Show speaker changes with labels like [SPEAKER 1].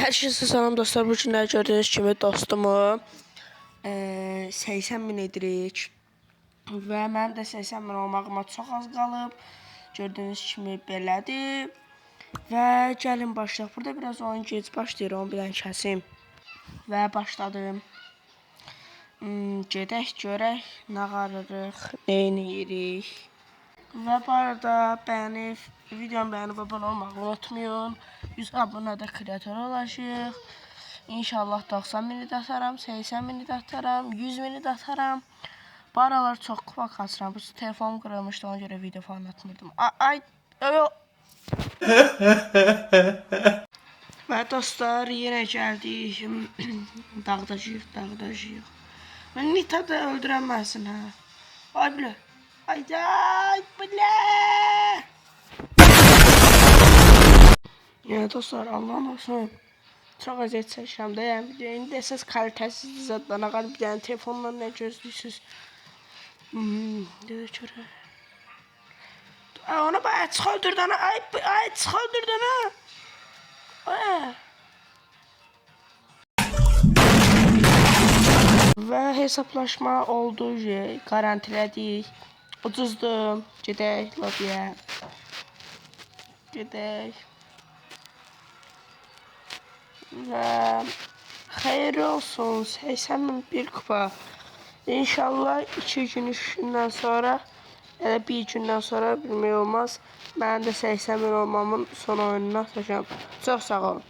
[SPEAKER 1] Herkese salam dostlar. Bu günlər gördüyünüz kimi dostumu 80 bin edirik. Və mənim də 80 bin olmağıma çox az qalıb. Gördüyünüz kimi belədir. Və gəlin başlayaq. Burada biraz oyun gec başlayır. Onu bir dənə kəsim. Və başladım. Gedək görək nə qarırıq, neyinirik. Və bu arada videomu bəyənib abunə olmağı unutmayın. 100 abunədə kreatör olacaq. İnşallah 90 bini də atarım, 80 bini də atarım, 100 bini də atarım. Bu aralar çox kupa kasıram. Bu telefonum qırılmışdı, ona görə video falan atmırdım. Və dostlar, yenə gəldik. Dağdacıyıq. Mən Nita da öldürəməsin, hə. Ay bilə. Ay bilə. Yəni dostlar, Allah'ın olsun. Çox əziyyət çəkirəm də, yəni video indi əsas kalitəsiz zaddan ağar bir dənə telefonla nə gözləyirsiniz. Dedə görək. Onu bayağı çıx öldürdün, ay çıx öldürdün, ha. Və hesablaşma oldu, garantilədik. Ucuzdur, gedək lobiyə. Gedək. Və xeyirli olsun, 80 bin bir kupa. İnşallah 2 gün, 3 gündən sonra, ya da 1 gündən sonra bilmək olmaz. Mən də 80 bin olmamın son oyununu atacağım. Çox sağ olun.